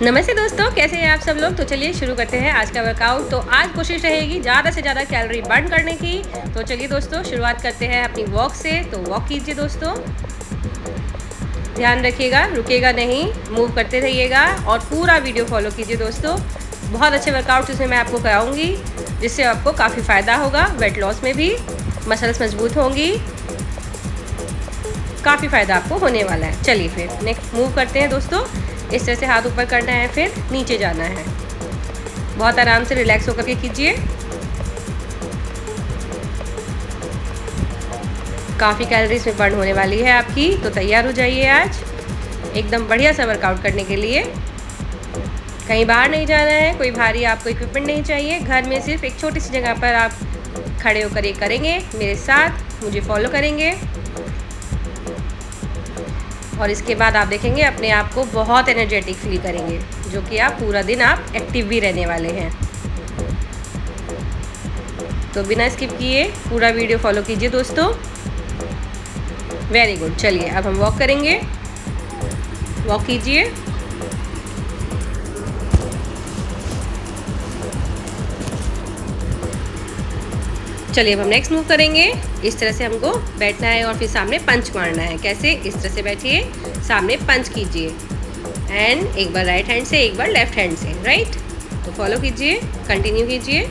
नमस्ते दोस्तों, कैसे हैं आप सब लोग। तो चलिए शुरू करते हैं आज का वर्कआउट। तो आज कोशिश रहेगी ज़्यादा से ज़्यादा कैलोरी बर्न करने की। तो चलिए दोस्तों शुरुआत करते हैं अपनी वॉक से। तो वॉक कीजिए दोस्तों, ध्यान रखिएगा, रुकेगा नहीं, मूव करते रहिएगा और पूरा वीडियो फॉलो कीजिए दोस्तों। बहुत अच्छे वर्कआउट इसमें मैं आपको कराऊंगी जिससे आपको काफ़ी फ़ायदा होगा। वेट लॉस में भी मसल्स मजबूत होंगी, काफ़ी फ़ायदा आपको होने वाला है। चलिए फिर नेक्स्ट मूव करते हैं दोस्तों। इस तरह से हाथ ऊपर करना है, फिर नीचे जाना है। बहुत आराम से रिलैक्स होकर के कीजिए। काफ़ी कैलोरीज में बर्न होने वाली है आपकी, तो तैयार हो जाइए आज एकदम बढ़िया सा वर्कआउट करने के लिए। कहीं बाहर नहीं जाना है, कोई भारी आपको इक्विपमेंट नहीं चाहिए। घर में सिर्फ एक छोटी सी जगह पर आप खड़े होकर ये करेंगे, मेरे साथ मुझे फॉलो करेंगे और इसके बाद आप देखेंगे अपने आप को बहुत एनर्जेटिक फील करेंगे, जो कि आप पूरा दिन आप एक्टिव भी रहने वाले हैं। तो बिना स्किप किए पूरा वीडियो फॉलो कीजिए दोस्तों। Very good. चलिए अब हम वॉक करेंगे। वॉक कीजिए। चलिए अब हम नेक्स्ट मूव करेंगे। इस तरह से हमको बैठना है और फिर सामने पंच मारना है। कैसे? इस तरह से बैठिए, सामने पंच कीजिए एंड एक बार राइट हैंड से, एक बार लेफ्ट हैंड से। राइट, तो फॉलो कीजिए, कंटिन्यू कीजिए।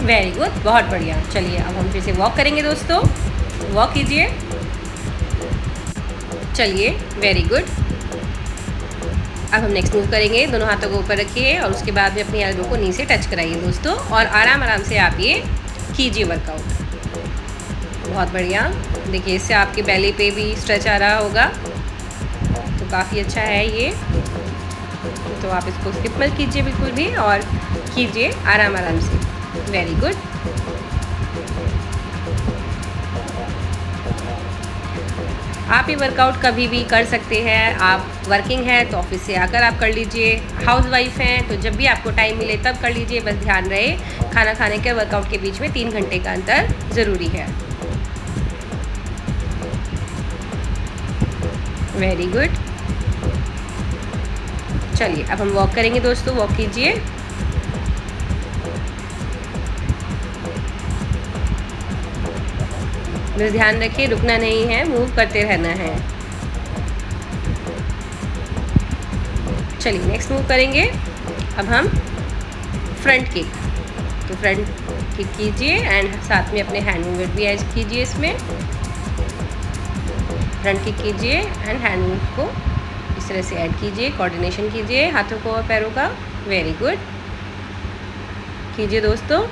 वेरी गुड, बहुत बढ़िया। चलिए अब हम फिर से वॉक करेंगे दोस्तों। वॉक कीजिए। चलिए, वेरी गुड। अब हम नेक्स्ट मूव करेंगे। दोनों हाथों को ऊपर रखिए और उसके बाद में अपनी एल्बो को नी से टच कराइए दोस्तों, और आराम आराम से आप ये कीजिए वर्कआउट। बहुत बढ़िया। देखिए इससे आपके बेली पे भी स्ट्रेच आ रहा होगा, तो काफ़ी अच्छा है ये। तो आप इसको स्किप मत कीजिए बिल्कुल भी, और कीजिए आराम आराम से। Very good. आप ये वर्कआउट कभी भी कर सकते हैं। आप वर्किंग हैं तो ऑफिस से आकर आप कर लीजिए, हाउस वाइफ हैं तो जब भी आपको टाइम मिले तब कर लीजिए। बस ध्यान रहे खाना खाने के वर्कआउट के बीच में 3 घंटे का अंतर ज़रूरी है। Very good. चलिए अब हम वॉक करेंगे दोस्तों। वॉक कीजिए। बस ध्यान रखिए, रुकना नहीं है, मूव करते रहना है। चलिए नेक्स्ट मूव करेंगे। अब हम फ्रंट किक। तो फ्रंट किक कीजिए एंड साथ में अपने हैंड मूवमेंट भी ऐड कीजिए इसमें। फ्रंट किक कीजिए एंड हैंड मूव को इस तरह से ऐड कीजिए, कोऑर्डिनेशन कीजिए हाथों को और पैरों का। Very good. कीजिए दोस्तों।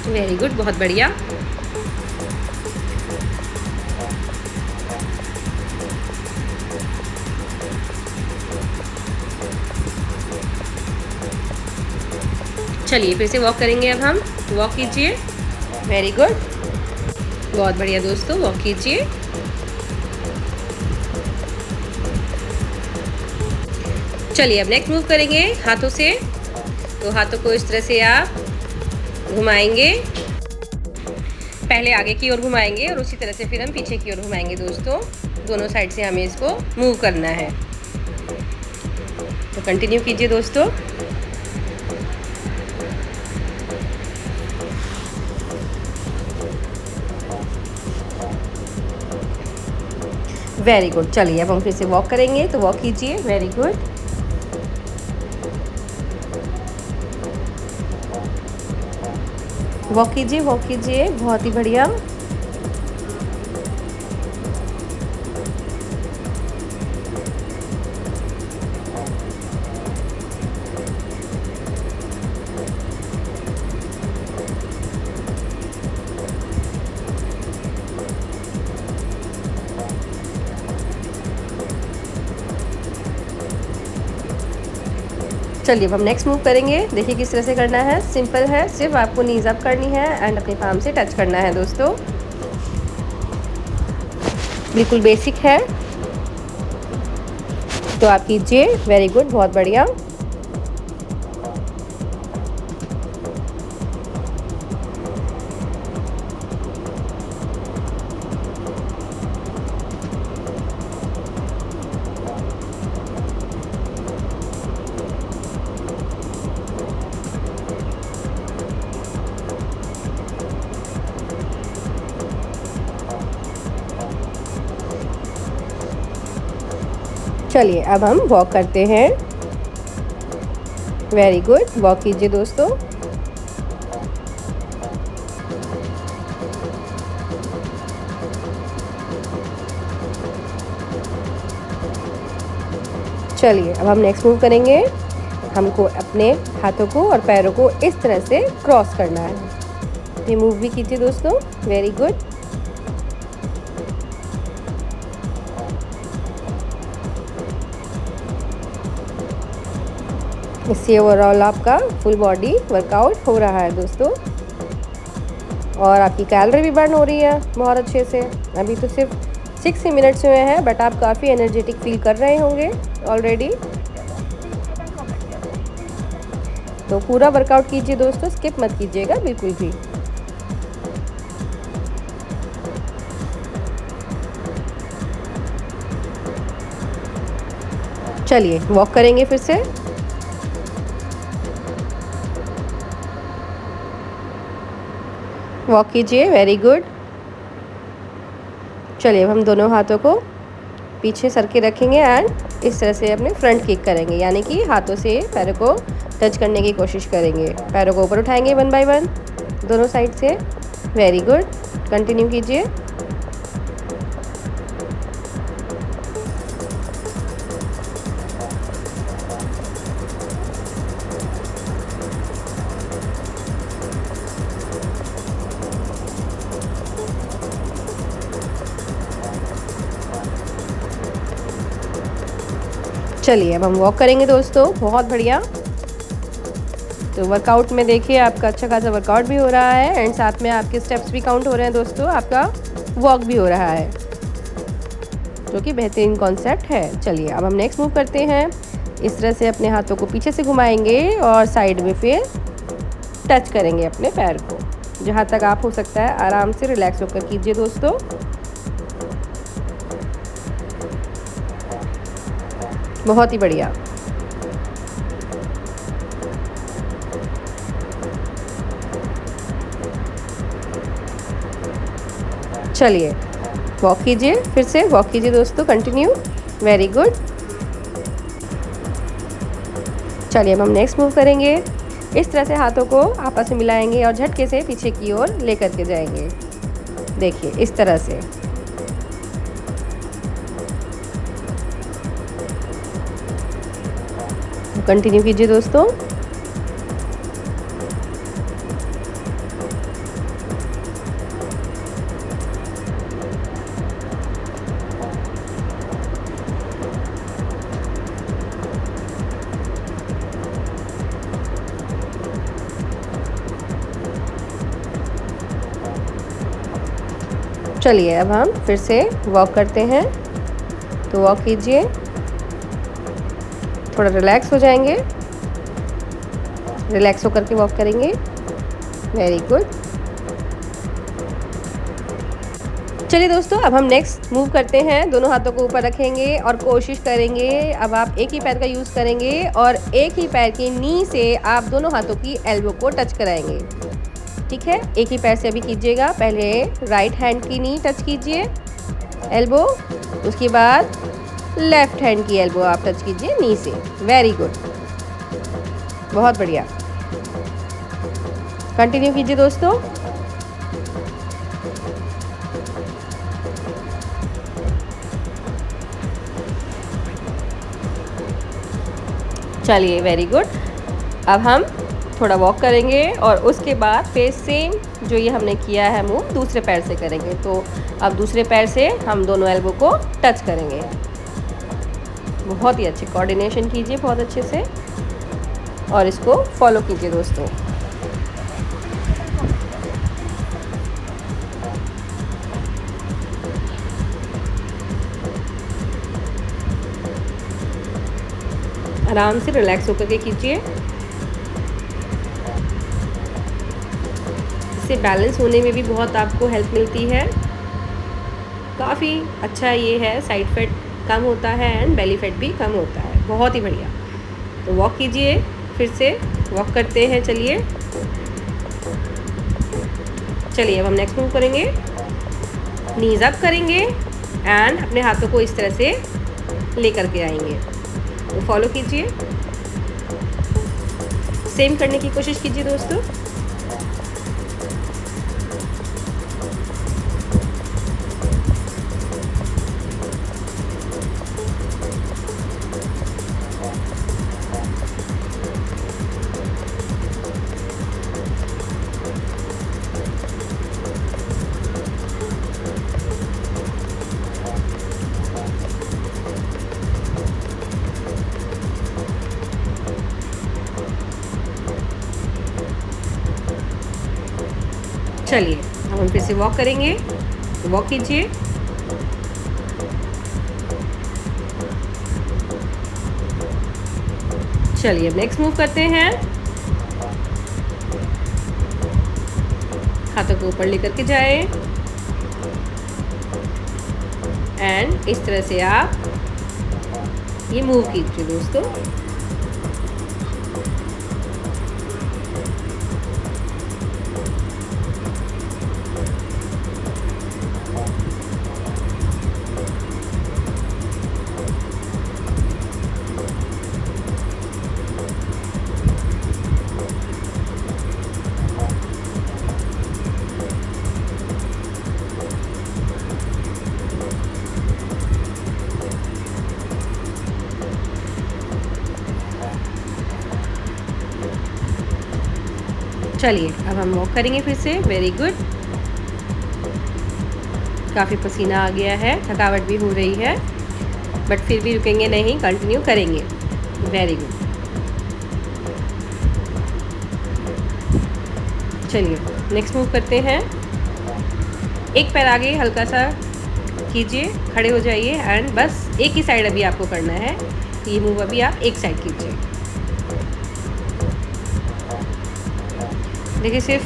वेरी गुड, बहुत बढ़िया। चलिए फिर से वॉक करेंगे अब हम। वॉक कीजिए। वेरी गुड, बहुत बढ़िया दोस्तों। वॉक कीजिए। चलिए अब नेक्स्ट मूव करेंगे हाथों से। तो हाथों को इस तरह से आप घुमाएंगे, पहले आगे की ओर घुमाएंगे और उसी तरह से फिर हम पीछे की ओर घुमाएंगे दोस्तों। दोनों साइड से हमें इसको मूव करना है, तो कंटिन्यू कीजिए दोस्तों। Very good. चलिए अब हम फिर से वॉक करेंगे। तो वॉक कीजिए। Very good. वॉक कीजिए, वॉक कीजिए, बहुत ही बढ़िया। चलिए अब हम नेक्स्ट मूव करेंगे। देखिए किस तरह से करना है, सिंपल है, सिर्फ आपको नीज अप करनी है एंड अपने पाम से टच करना है दोस्तों। बिल्कुल बेसिक है, तो आप कीजिए। वेरी गुड, बहुत बढ़िया। चलिए अब हम वॉक करते हैं। वेरी गुड, वॉक कीजिए दोस्तों। चलिए अब हम नेक्स्ट मूव करेंगे। हमको अपने हाथों को और पैरों को इस तरह से क्रॉस करना है। ये मूव भी कीजिए दोस्तों। Very good. इससे ओवरऑल आपका फुल बॉडी वर्कआउट हो रहा है दोस्तों, और आपकी कैलोरी भी बर्न हो रही है बहुत अच्छे से। अभी तो सिर्फ 6 मिनट्स हुए हैं, बट आप काफ़ी एनर्जेटिक फील कर रहे होंगे ऑलरेडी। तो पूरा वर्कआउट कीजिए दोस्तों, स्किप मत कीजिएगा बिल्कुल भी। चलिए वॉक करेंगे फिर से। वॉक कीजिए। Very good. चलिए अब हम दोनों हाथों को पीछे सर के रखेंगे एंड इस तरह से अपने फ्रंट किक करेंगे, यानी कि हाथों से पैरों को टच करने की कोशिश करेंगे। पैरों को ऊपर उठाएंगे 1 बाय 1 दोनों साइड से। वेरी गुड, कंटिन्यू कीजिए। चलिए अब हम वॉक करेंगे दोस्तों। बहुत बढ़िया। तो वर्कआउट में देखिए आपका अच्छा खासा वर्कआउट भी हो रहा है एंड साथ में आपके स्टेप्स भी काउंट हो रहे हैं दोस्तों, आपका वॉक भी हो रहा है, जो कि बेहतरीन कॉन्सेप्ट है। चलिए अब हम नेक्स्ट मूव करते हैं। इस तरह से अपने हाथों को पीछे से घुमाएंगे और साइड में फिर टच करेंगे अपने पैर को। जहाँ तक आप हो सकता है आराम से रिलैक्स होकर कीजिए दोस्तों। बहुत ही बढ़िया। चलिए वॉक कीजिए, फिर से वॉक कीजिए दोस्तों, कंटिन्यू। Very good. चलिए अब हम नेक्स्ट मूव करेंगे। इस तरह से हाथों को आपस में मिलाएंगे और झटके से पीछे की ओर लेकर के जाएंगे। देखिए इस तरह से। कंटिन्यू कीजिए दोस्तों। चलिए अब हम फिर से वॉक करते हैं। तो वॉक कीजिए, थोड़ा रिलैक्स हो जाएंगे, रिलैक्स होकर के वॉक करेंगे। Very good. चलिए दोस्तों अब हम नेक्स्ट मूव करते हैं। दोनों हाथों को ऊपर रखेंगे और कोशिश करेंगे, अब आप एक ही पैर का यूज़ करेंगे और एक ही पैर की नी से आप दोनों हाथों की एल्बो को टच कराएंगे। ठीक है, एक ही पैर से अभी कीजिएगा। पहले राइट हैंड की नी टच कीजिए एल्बो, उसके बाद लेफ्ट हैंड की एल्बो आप टच कीजिए नी से। वेरी गुड, बहुत बढ़िया। कंटिन्यू कीजिए दोस्तों। चलिए वेरी गुड। अब हम थोड़ा वॉक करेंगे और उसके बाद फिर सेम जो ये हमने किया है मूव दूसरे पैर से करेंगे। तो अब दूसरे पैर से हम दोनों एल्बो को टच करेंगे। बहुत ही अच्छे कोऑर्डिनेशन कीजिए, बहुत अच्छे से। और इसको फॉलो कीजिए दोस्तों। आराम से रिलैक्स होकर के कीजिए। इससे बैलेंस होने में भी बहुत आपको हेल्प मिलती है। काफ़ी अच्छा ये है, साइड फैट कम होता है एंड बेली फैट भी कम होता है, बहुत ही बढ़िया। तो वॉक कीजिए, फिर से वॉक करते हैं। चलिए अब हम नेक्स्ट मूव करेंगे। नीज अप करेंगे एंड अपने हाथों को इस तरह से लेकर के आएंगे। तो फॉलो कीजिए, सेम करने की कोशिश कीजिए दोस्तों। चलिए अब हम फिर से वॉक करेंगे। वॉक कीजिए। चलिए अब नेक्स्ट मूव करते हैं। हाथों को ऊपर लेकर के जाए एंड इस तरह से आप ये मूव कीजिए दोस्तों। चलिए अब हम वॉक करेंगे फिर से। Very good. काफ़ी पसीना आ गया है, थकावट भी हो रही है, बट फिर भी रुकेंगे नहीं, कंटिन्यू करेंगे। Very good. चलिए नेक्स्ट मूव करते हैं। एक पैर आगे हल्का सा कीजिए, खड़े हो जाइए एंड बस एक ही साइड अभी आपको करना है। ये मूव अभी आप एक साइड कीजिए। देखिए सिर्फ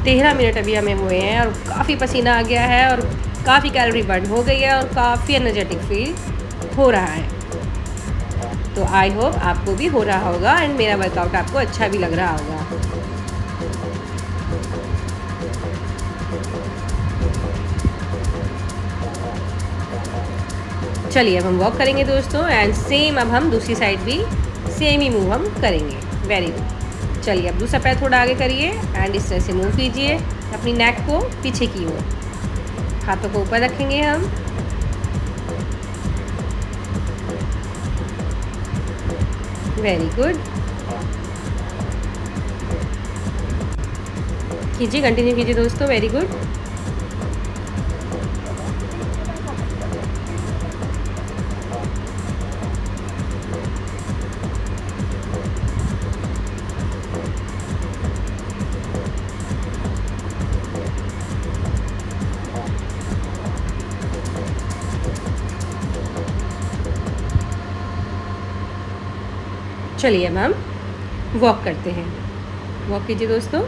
13 मिनट अभी हमें हुए हैं और काफ़ी पसीना आ गया है और काफ़ी कैलोरी बर्न हो गई है और काफ़ी एनर्जेटिक फील हो रहा है। तो आई होप आपको भी हो रहा होगा एंड मेरा वर्कआउट आपको अच्छा भी लग रहा होगा। चलिए अब हम वॉक करेंगे दोस्तों एंड सेम अब हम दूसरी साइड भी सेम ही मूव हम करेंगे। Very good. चलिए अब दूसरा पैर थोड़ा आगे करिए एंड इस तरह से मूव कीजिए अपनी नेक को पीछे की ओर। हाथों को ऊपर रखेंगे हम। Very good. कीजिए, कंटिन्यू कीजिए दोस्तों। Very good. चलिए अब हम वॉक करते हैं। वॉक कीजिए दोस्तों।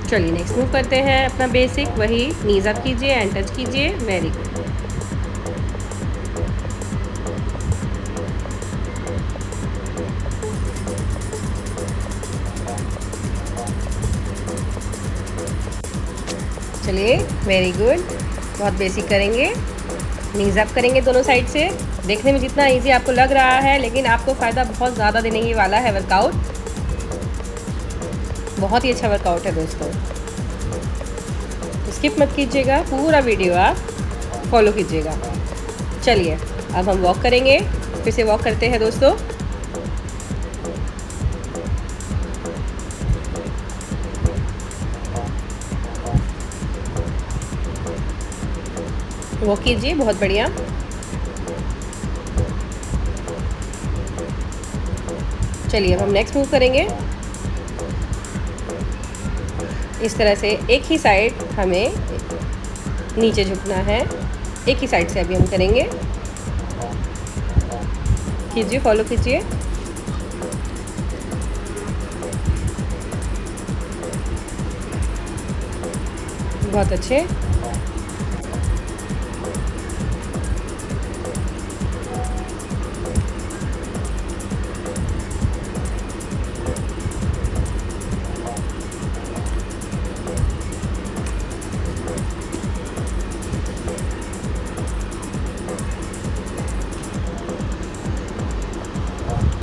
चलिए नेक्स्ट मूव करते हैं अपना बेसिक, वही नीज अप कीजिए एंड टच कीजिए। Very good. चलिए वेरी गुड। बहुत बेसिक करेंगे, नीज अप करेंगे दोनों साइड से। देखने में जितना इजी आपको लग रहा है लेकिन आपको फ़ायदा बहुत ज़्यादा देने ही वाला है वर्कआउट। बहुत ही अच्छा वर्कआउट है दोस्तों, स्किप मत कीजिएगा, पूरा वीडियो आप फॉलो कीजिएगा। चलिए अब हम वॉक करेंगे, फिर से वॉक करते हैं दोस्तों। वॉक कीजिए, बहुत बढ़िया। चलिए अब हम नेक्स्ट मूव करेंगे। इस तरह से एक ही साइड हमें नीचे झुकना है, एक ही साइड से अभी हम करेंगे। कीजिए, फॉलो कीजिए। बहुत अच्छे।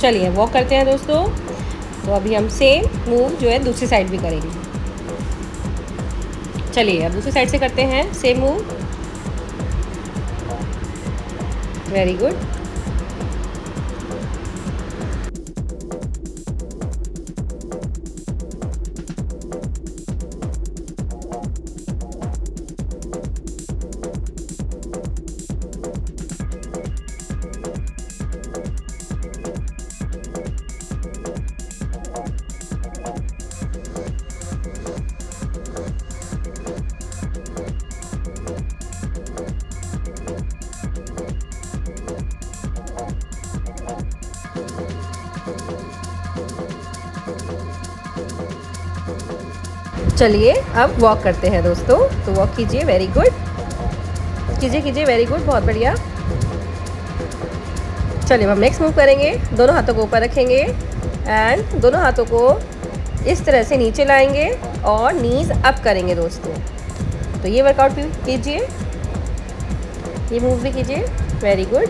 चलिए वॉक करते हैं दोस्तों। तो अभी हम सेम मूव जो है दूसरी साइड भी करेंगे। चलिए अब दूसरी साइड से करते हैं सेम मूव। Very good. चलिए अब वॉक करते हैं दोस्तों। तो वॉक कीजिए, वेरी गुड। कीजिए कीजिए, वेरी गुड, बहुत बढ़िया। चलिए अब हम नेक्स्ट मूव करेंगे। दोनों हाथों को ऊपर रखेंगे एंड दोनों हाथों को इस तरह से नीचे लाएंगे और नीज अप करेंगे दोस्तों। तो ये वर्कआउट भी कीजिए, ये मूव भी कीजिए, वेरी गुड।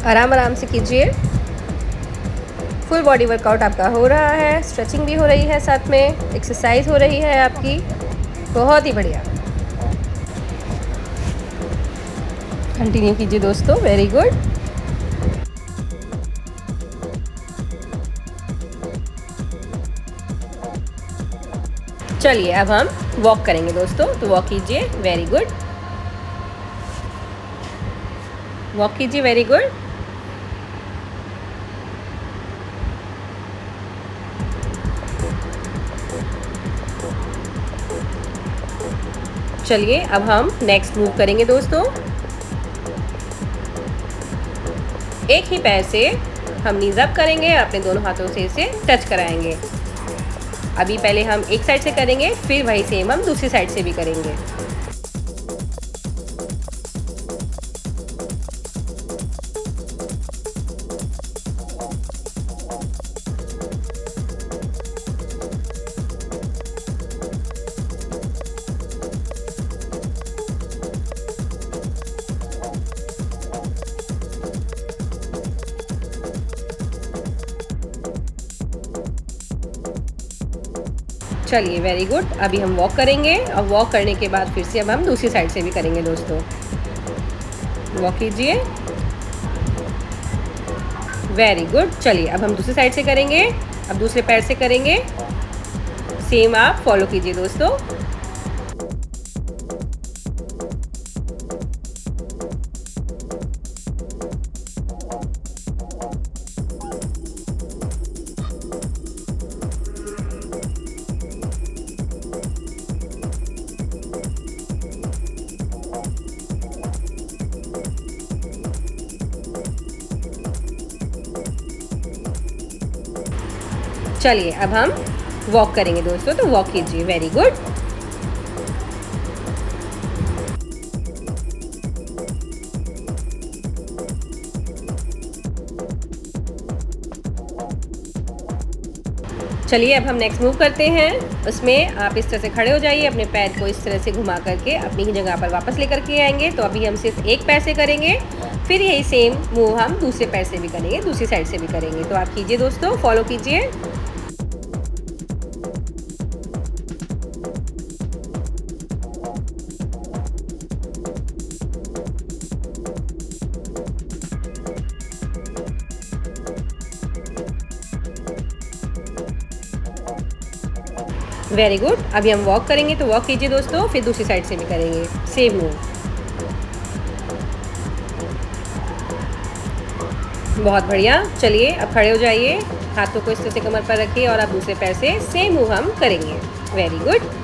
आराम आराम से कीजिए। फुल बॉडी वर्कआउट आपका हो रहा है, स्ट्रेचिंग भी हो रही है, साथ में एक्सरसाइज हो रही है आपकी। बहुत ही बढ़िया। कंटिन्यू कीजिए दोस्तों, वेरी गुड। चलिए अब हम वॉक करेंगे दोस्तों। तो वॉक कीजिए, वेरी गुड। वॉक कीजिए, वेरी गुड। चलिए अब हम नेक्स्ट मूव करेंगे दोस्तों। एक ही पैर से हम नीज अप करेंगे, अपने दोनों हाथों से इसे टच कराएंगे। अभी पहले हम एक साइड से करेंगे, फिर वही सेम हम दूसरी साइड से भी करेंगे। चलिए वेरी गुड। अभी हम वॉक करेंगे और वॉक करने के बाद फिर से अब हम दूसरी साइड से भी करेंगे दोस्तों। वॉक कीजिए, वेरी गुड। चलिए अब हम दूसरी साइड से करेंगे, अब दूसरे पैर से करेंगे। सेम आप फॉलो कीजिए दोस्तों। चलिए अब हम वॉक करेंगे दोस्तों। तो वॉक कीजिए, वेरी गुड। चलिए अब हम नेक्स्ट मूव करते हैं। उसमें आप इस तरह से खड़े हो जाइए, अपने पैर को इस तरह से घुमा करके अपनी ही जगह पर वापस लेकर के आएंगे। तो अभी हम सिर्फ एक पैर से करेंगे, फिर यही सेम मूव हम दूसरे पैर से भी करेंगे, दूसरी साइड से भी करेंगे। तो आप कीजिए दोस्तों, फॉलो कीजिए। Very good. अभी हम वॉक करेंगे, तो वॉक कीजिए दोस्तों, फिर दूसरी साइड से भी करेंगे सेम मूव। बहुत बढ़िया। चलिए अब खड़े हो जाइए, हाथों को इस तरह से कमर पर रखिए और अब दूसरे पैर से सेम मूव हम करेंगे। Very good.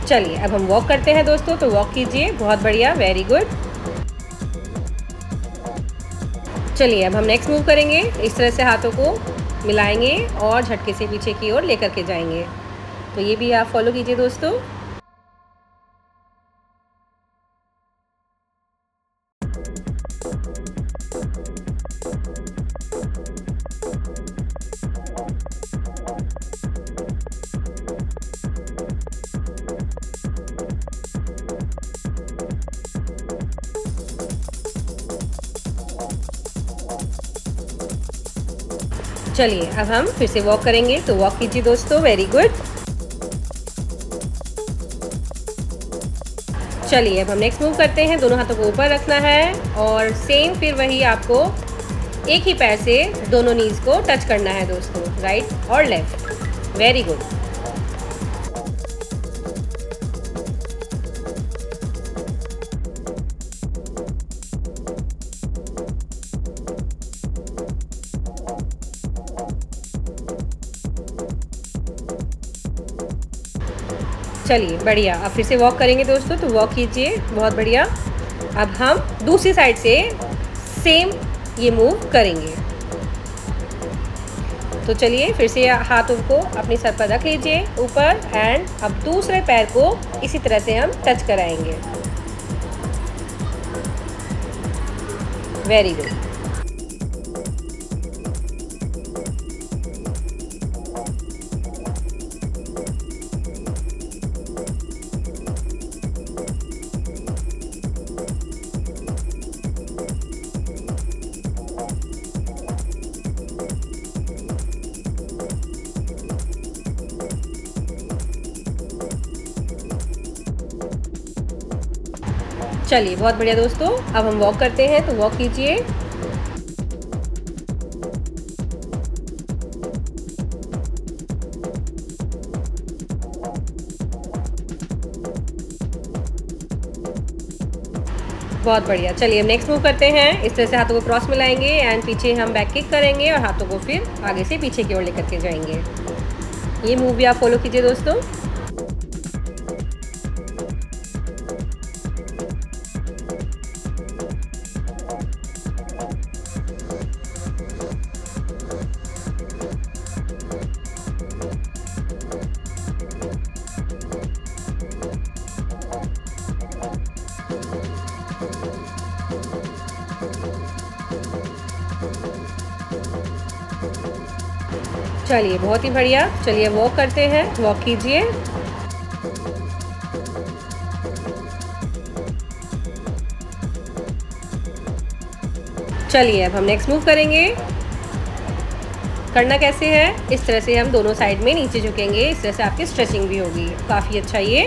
चलिए अब हम वॉक करते हैं दोस्तों, तो वॉक कीजिए। बहुत बढ़िया, वेरी गुड। चलिए अब हम नेक्स्ट मूव करेंगे। इस तरह से हाथों को मिलाएंगे और झटके से पीछे की ओर लेकर के जाएंगे। तो ये भी आप फॉलो कीजिए दोस्तों। चलिए अब हम फिर से वॉक करेंगे, तो वॉक कीजिए दोस्तों। Very good. चलिए अब हम नेक्स्ट मूव करते हैं। दोनों हाथों को ऊपर रखना है और सेम फिर वही आपको एक ही पैर से दोनों नीज को टच करना है दोस्तों, राइट और लेफ्ट। Very good. चलिए बढ़िया। अब फिर से वॉक करेंगे दोस्तों, तो वॉक कीजिए। बहुत बढ़िया। अब हम दूसरी साइड से सेम ये मूव करेंगे। तो चलिए फिर से हाथों को अपने सर पर रख लीजिए ऊपर एंड अब दूसरे पैर को इसी तरह से हम टच कराएंगे। Very good. चलिए बहुत बढ़िया दोस्तों। अब हम वॉक करते हैं, तो वॉक कीजिए। बहुत बढ़िया। चलिए अब नेक्स्ट मूव करते हैं। इस तरह से हाथों को क्रॉस मिलाएंगे एंड पीछे हम बैक किक करेंगे और हाथों को फिर आगे से पीछे की ओर लेकर के जाएंगे। ये मूव भी आप फॉलो कीजिए दोस्तों। चलिए बहुत ही बढ़िया। चलिए वॉक करते हैं, वॉक कीजिए। चलिए अब हम नेक्स्ट मूव करेंगे। करना कैसे है, इस तरह से हम दोनों साइड में नीचे झुकेंगे। इस तरह से आपकी स्ट्रेचिंग भी होगी। काफ़ी अच्छा ये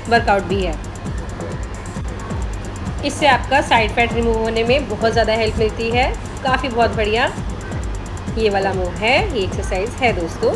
वर्कआउट भी है। इससे आपका साइड फैट रिमूव होने में बहुत ज़्यादा हेल्प मिलती है। काफ़ी बहुत बढ़िया ये वाला मूव है, ये एक्सरसाइज है दोस्तों।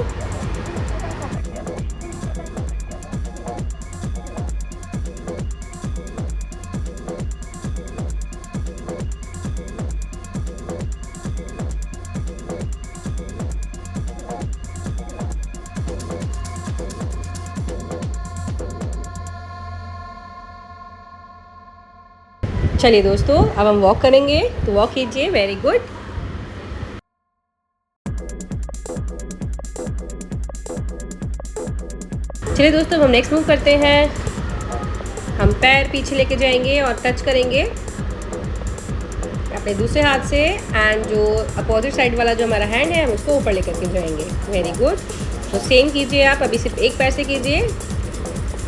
चलिए दोस्तों अब हम वॉक करेंगे, तो वॉक कीजिए। Very good. चलिए दोस्तों हम नेक्स्ट मूव करते हैं। हम पैर पीछे लेके जाएंगे और टच करेंगे अपने दूसरे हाथ से एंड जो अपोजिट साइड वाला जो हमारा हैंड है हम उसको ऊपर लेकर के जाएंगे। Very good. तो सेम कीजिए आप, अभी सिर्फ एक पैर से कीजिए,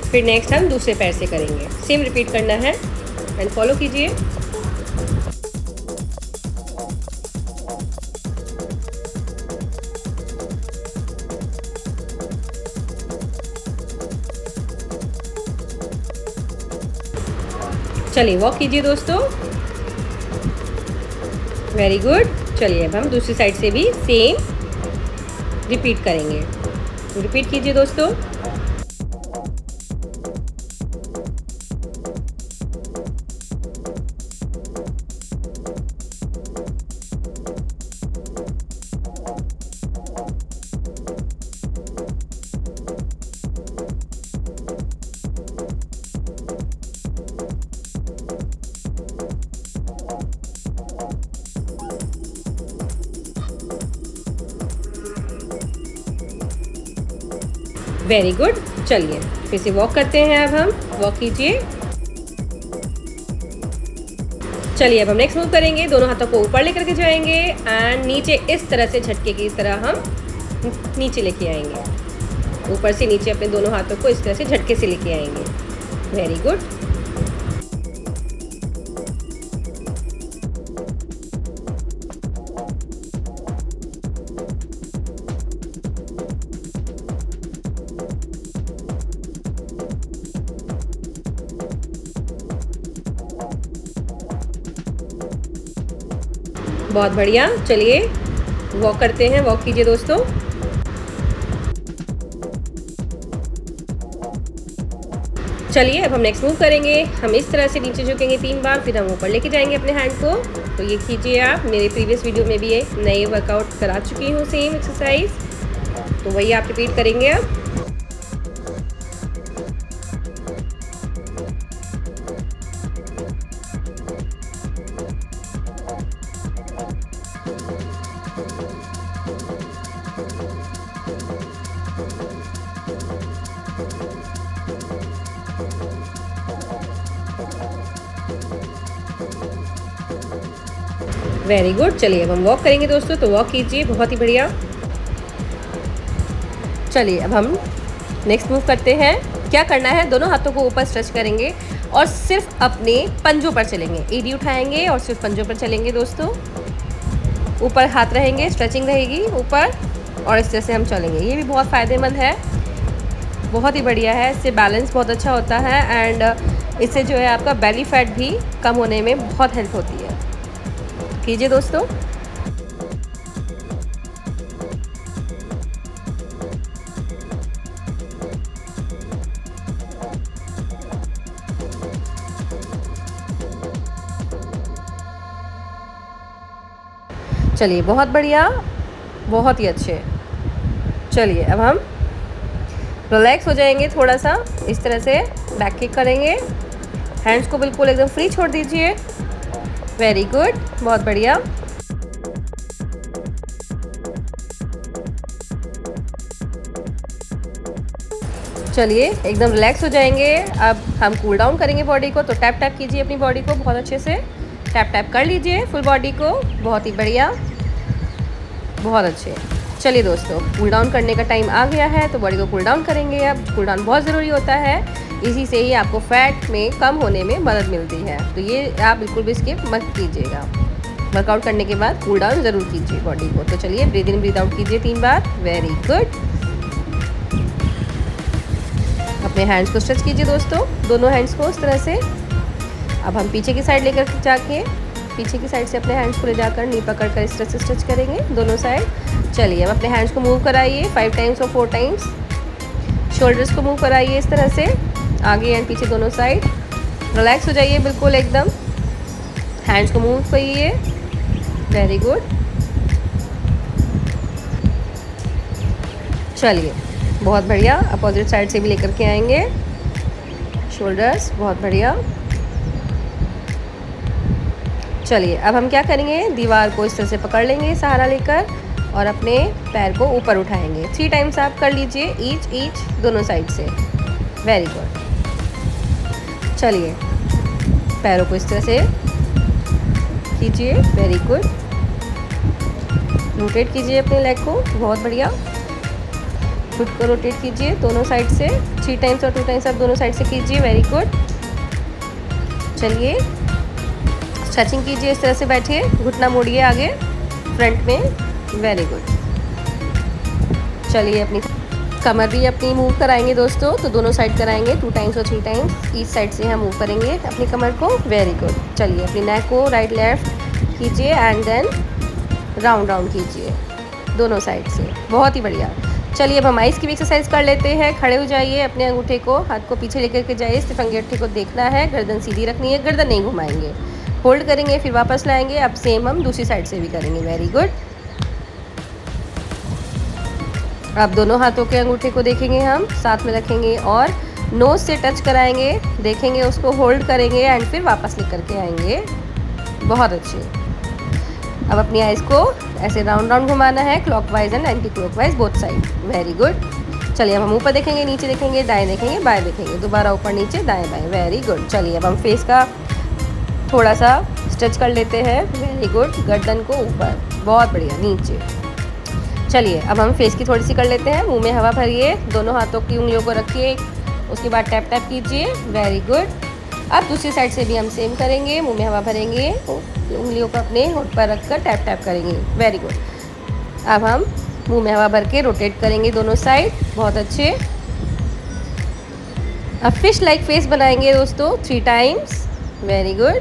फिर नेक्स्ट हम दूसरे पैर से करेंगे। सेम रिपीट करना है एंड फॉलो कीजिए। चलिए वॉक कीजिए दोस्तों, वेरी गुड। चलिए अब हम दूसरी साइड से भी सेम रिपीट करेंगे। रिपीट कीजिए दोस्तों। Very good. चलिए फिर से वॉक करते हैं, अब हम वॉक कीजिए। चलिए अब हम नेक्स्ट मूव करेंगे, दोनों हाथों को ऊपर लेकर के जाएंगे एंड नीचे इस तरह से झटके की इस तरह हम नीचे लेके आएंगे। ऊपर से नीचे अपने दोनों हाथों को इस तरह से झटके से लेके आएंगे। Very good. बहुत बढ़िया। चलिए वॉक करते हैं, वॉक कीजिए दोस्तों। चलिए अब हम नेक्स्ट मूव करेंगे, हम इस तरह से नीचे झुकेंगे 3 बार, फिर हम ऊपर लेके जाएंगे अपने हैंड को। तो ये कीजिए आप, मेरे प्रीवियस वीडियो में भी ये नए वर्कआउट करा चुकी हूँ सेम एक्सरसाइज, तो वही आप रिपीट करेंगे अब। Very good. चलिए अब हम वॉक करेंगे दोस्तों, तो वॉक कीजिए, बहुत ही बढ़िया। चलिए अब हम नेक्स्ट मूव करते हैं। क्या करना है, दोनों हाथों को ऊपर स्ट्रेच करेंगे और सिर्फ अपने पंजों पर चलेंगे। एडी उठाएंगे और सिर्फ पंजों पर चलेंगे दोस्तों। ऊपर हाथ रहेंगे, स्ट्रेचिंग रहेगी ऊपर, और इस तरह से हम चलेंगे। ये भी बहुत फ़ायदेमंद है, बहुत ही बढ़िया है। इससे बैलेंस बहुत अच्छा होता है एंड इससे जो है आपका बेली फैट भी कम होने में बहुत हेल्प होती है। कीजिए दोस्तों। चलिए बहुत बढ़िया, बहुत ही अच्छे। चलिए अब हम रिलैक्स हो जाएंगे थोड़ा सा, इस तरह से बैक किक करेंगे। हैंड्स को बिल्कुल एकदम फ्री छोड़ दीजिए। वेरी गुड, बहुत बढ़िया। चलिए एकदम रिलैक्स हो जाएंगे। अब हम कूल डाउन करेंगे बॉडी को, तो टैप टैप कीजिए अपनी बॉडी को बहुत अच्छे से। टैप टैप कर लीजिए फुल बॉडी को, बहुत ही बढ़िया, बहुत अच्छे। चलिए दोस्तों, कूल डाउन करने का टाइम आ गया है, तो बॉडी को कूल डाउन करेंगे। अब कूल डाउन बहुत ज़रूरी होता है, इसी से ही आपको फैट में कम होने में मदद मिलती है, तो ये आप बिल्कुल भी स्किप मत कीजिएगा। वर्कआउट करने के बाद कूल डाउन ज़रूर कीजिए बॉडी को। तो चलिए ब्रीद इन ब्रीद आउट कीजिए 3 बार। Very good. अपने हैंड्स को स्ट्रेच कीजिए दोस्तों, दोनों हैंड्स को इस तरह से। अब हम पीछे की साइड लेकर जाके, पीछे की साइड से अपने हैंड्स को ले जाकर नी पकड़ कर इस तरह से स्ट्रेच करेंगे दोनों साइड। चलिए अब अपने हैंड्स को मूव कराइए 5 टाइम्स और 4 टाइम्स। शोल्डर्स को मूव कराइए इस तरह से, आगे एंड पीछे दोनों साइड। रिलैक्स हो जाइए बिल्कुल एकदम। हैंड्स को मूव करिए। Very good. चलिए बहुत बढ़िया। अपोजिट साइड से भी लेकर के आएंगे शोल्डर्स, बहुत बढ़िया। चलिए अब हम क्या करेंगे, दीवार को इस तरह से पकड़ लेंगे सहारा लेकर और अपने पैर को ऊपर उठाएंगे। 3 टाइम्स आप कर लीजिए ईच दोनों साइड से। Very good. चलिए पैरों को इस तरह से कीजिए। Very good. रोटेट कीजिए अपने लेग को, बहुत बढ़िया। खुद को रोटेट कीजिए दोनों साइड से 3 टाइम्स और 2 टाइम्स आप दोनों साइड से कीजिए। Very good. चलिए स्ट्रेचिंग कीजिए, इस तरह से बैठिए, घुटना मोड़िए आगे फ्रंट में। Very good. चलिए अपनी कमर भी अपनी मूव कराएंगे दोस्तों, तो दोनों साइड कराएंगे 2 टाइम्स और 3 टाइम्स ईच साइड से हम मूव करेंगे अपनी कमर को। Very good. चलिए अपनी नेक को राइट लेफ्ट कीजिए एंड देन राउंड राउंड कीजिए दोनों साइड से। बहुत ही बढ़िया। चलिए अब हम आइस की भी एक्सरसाइज कर लेते हैं। खड़े हो जाइए, अपने अंगूठे को हाथ को पीछे लेकर के जाइए, सिर्फ अंगूठे को देखना है, गर्दन सीधी रखनी है, गर्दन नहीं घुमाएंगे। होल्ड करेंगे फिर वापस लाएंगे। अब सेम हम दूसरी साइड से भी करेंगे। Very good. अब दोनों हाथों के अंगूठे को देखेंगे, हम साथ में रखेंगे और नोज से टच कराएंगे, देखेंगे उसको, होल्ड करेंगे एंड फिर वापस लेकर के आएंगे। बहुत अच्छे। अब अपनी आइज़ को ऐसे राउंड राउंड घुमाना है, clockwise and anti clockwise both side. Very good. चलिए अब हम ऊपर देखेंगे, नीचे देखेंगे, दाएं देखेंगे, बाएं देखेंगे, दोबारा ऊपर नीचे दाएं बाएं। Very good. चलिए अब हम फेस का थोड़ा सा स्ट्रेच कर लेते हैं। Very good. गर्दन को ऊपर, बहुत बढ़िया, नीचे। चलिए अब हम फेस की थोड़ी सी कर लेते हैं। मुंह में हवा भरिए, दोनों हाथों की उंगलियों को रखिए, उसके बाद टैप टैप कीजिए। Very good. अब दूसरी साइड से भी हम सेम करेंगे, मुंह में हवा भरेंगे, उंगलियों को अपने होंठ पर रखकर टैप टैप करेंगे। Very good. अब हम मुंह में हवा भर के रोटेट करेंगे दोनों साइड। बहुत अच्छे। अब फिश लाइक फेस बनाएंगे दोस्तों 3 टाइम्स। Very good.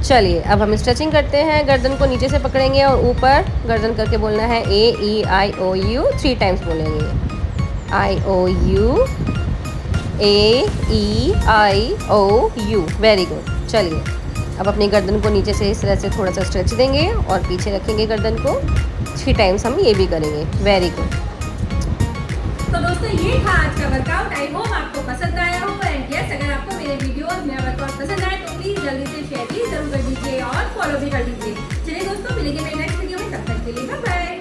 चलिए अब हम स्ट्रेचिंग करते हैं, गर्दन को नीचे से पकड़ेंगे और ऊपर गर्दन करके बोलना है AEIOU 3 टाइम्स बोलेंगे। IOU AEIOU। Very good. चलिए अब अपनी गर्दन को नीचे से इस तरह से थोड़ा सा स्ट्रेच देंगे और पीछे रखेंगे गर्दन को। 3 टाइम्स हम ये भी करेंगे। Very good. तो दोस्तों ये था आज का वर्कआउट। आई होप आपको पसंद आया हो एंड यस, अगर आपको मेरे वीडियो और मेरा वर्कआउट पसंद आए तो प्लीज जल्दी से शेयर भी जरूर कर दीजिए और फॉलो भी कर दीजिए। चलिए दोस्तों, मिलेंगे मेरे नेक्स्ट वीडियो में, तब तक के लिए बाय।